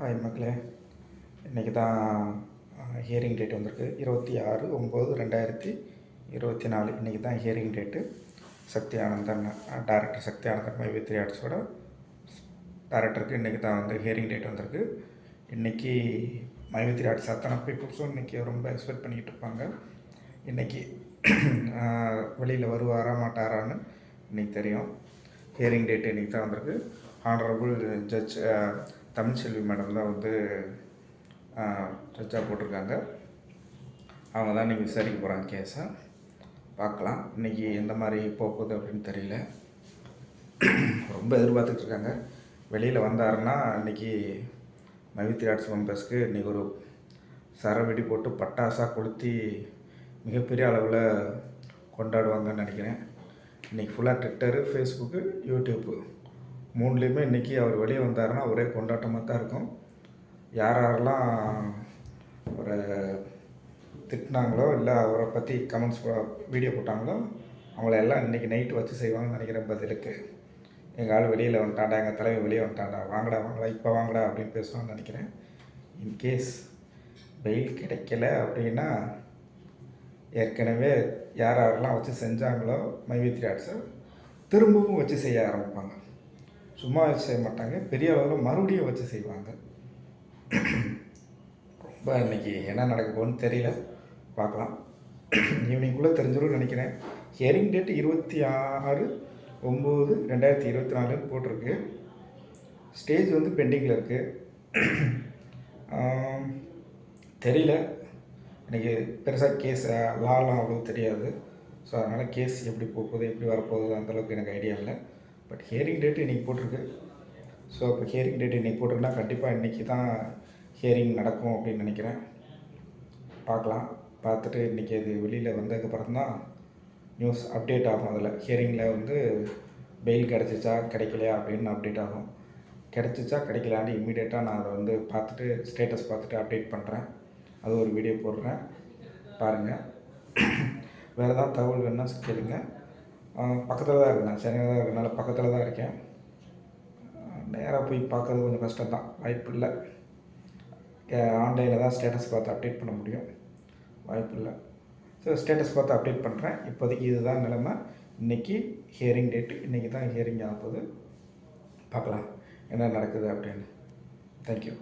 Hi மக்களே, இன்றைக்கி தான் ஹியரிங் டேட் வந்திருக்கு. 26/9/2024 இன்றைக்கி தான் ஹியரிங் டேட்டு. சக்தி ஆனந்தன் டேரக்டர் சக்தி ஆனந்தன் மைவி த்ரீ ஆர்ட்ஸோட டேரக்டருக்கு இன்றைக்கி தான் வந்து ஹியரிங் டேட் வந்திருக்கு. இன்றைக்கி மைவி த்ரீ ஆர்ட்ஸ் அத்தனை பீப்புள்ஸும் இன்றைக்கி ரொம்ப எக்ஸ்பெக்ட் பண்ணிக்கிட்டு இருப்பாங்க. இன்றைக்கி வெளியில் வருவாரா மாட்டாரான்னு இன்றைக்கி தெரியும். ஹியரிங் டேட்டு இன்றைக்கி தான் வந்திருக்கு. ஆனரபிள் ஜட்ஜ் தமிழ்செல்வி மேடம் தான் வந்து ஜட்ஜாக போட்டிருக்காங்க. அவங்க தான் இன்றைக்கி விசாரிக்க போகிறாங்க கேஸை. பார்க்கலாம் இன்றைக்கி எந்த மாதிரி போகுது அப்படின்னு தெரியல. ரொம்ப எதிர்பார்த்துட்டு இருக்காங்க. வெளியில் வந்தாருன்னா இன்றைக்கி மைவி த்ரீ ஆர்ட்ஸ் மெம்பர்ஸ்க்கு இன்றைக்கி ஒரு சரவெடி போட்டு பட்டாசாக கொளுத்தி மிகப்பெரிய அளவில் கொண்டாடுவாங்கன்னு நினைக்கிறேன். இன்றைக்கி ஃபுல்லாக ட்விட்டரு, ஃபேஸ்புக்கு, யூடியூப்பு மூணுலேயுமே இன்றைக்கி அவர் வெளியே வந்தாருன்னா ஒரே கொண்டாட்டமாக தான் இருக்கும். யாரெல்லாம் அவரை திட்டினாங்களோ இல்லை அவரை பற்றி கமெண்ட்ஸ் வீடியோ போட்டாங்களோ அவங்கள எல்லாம் இன்றைக்கி நைட்டு வச்சு செய்வாங்கன்னு நினைக்கிறேன். பதிலுக்கு எங்கள் ஆள் வெளியில் வந்துட்டாண்டா, எங்கள் தலைவர் வெளியே வந்துட்டாண்டா, வாங்கடா இப்போ வாங்கடா அப்படின்னு பேசுவாங்கன்னு நினைக்கிறேன். இன்கேஸ் பெயில் கிடைக்கல அப்படின்னா ஏற்கனவே யாரெல்லாம் வச்சு செஞ்சாங்களோ மைவி த்ரீ ஆர்ட்ஸை திரும்பவும் வச்சு செய்ய ஆரம்பிப்பாங்க. சும்மா வச்சு செய்ய மாட்டாங்க, பெரிய அளவில் மறுபடியும் வச்சு செய்வாங்க. ரொம்ப இன்றைக்கி என்ன நடக்க போகுதுன்னு தெரியல, பார்க்கலாம். ஈவினிங்குள்ளே தெரிஞ்சிடும்னு நினைக்கிறேன். ஹியரிங் டேட்டு 26/9/2024 போட்டிருக்கு. ஸ்டேஜ் வந்து பெண்டிங்கில் இருக்குது. தெரியல, எனக்கு பெருசாக கேஸ் லாலாம் அவ்வளோ தெரியாது. ஸோ அதனால் கேஸ் எப்படி போகுது எப்படி வரப்போகுது அந்தளவுக்கு எனக்கு ஐடியா இல்லை. பட் ஹியரிங் டேட்டு இன்றைக்கி போட்டிருக்கு. ஸோ இப்போ ஹியரிங் டேட் இன்றைக்கி போட்டிருக்குன்னா கண்டிப்பாக இன்றைக்கி தான் ஹியரிங் நடக்கும் அப்படின்னு நினைக்கிறேன். பார்க்கலாம். பார்த்துட்டு இன்றைக்கி அது வெளியில் வந்ததுக்கப்புறம் தான் நியூஸ் அப்டேட் ஆகும். அதில் ஹியரிங்கில் வந்து பெயில் கிடச்சிச்சா கிடைக்கலையா அப்படின்னு அப்டேட் ஆகும். கிடச்சிச்சா கிடைக்கலான்னு இம்மீடியட்டாக நான் அதை வந்து பார்த்துட்டு ஸ்டேட்டஸ் பார்த்துட்டு அப்டேட் பண்ணுறேன். அது ஒரு வீடியோ போடுறேன், பாருங்கள். வேறு ஏதாவது தகவல் வேணுன்னா கேளுங்க. பக்கத்தில் தான் இருக்கேன், நான் சென்னையில் தான் இருக்கனால பக்கத்தில் தான் இருக்கேன். நேராக போய் பார்க்குறது கொஞ்சம் கஷ்டம்தான், வாய்ப்பு இல்லை. ஆன்லைனில் தான் ஸ்டேட்டஸ் பார்த்து அப்டேட் பண்ண முடியும், வாய்ப்பு இல்லை. ஸோ ஸ்டேட்டஸ் பார்த்து அப்டேட் பண்ணுறேன். இப்போதைக்கு இதுதான் நிலைமை. இன்றைக்கி ஹியரிங் டேட்டு, இன்றைக்கி தான் ஹியரிங் ஆகுது. பார்க்கலாம் என்ன நடக்குது அப்படின்னு. தேங்க்யூ.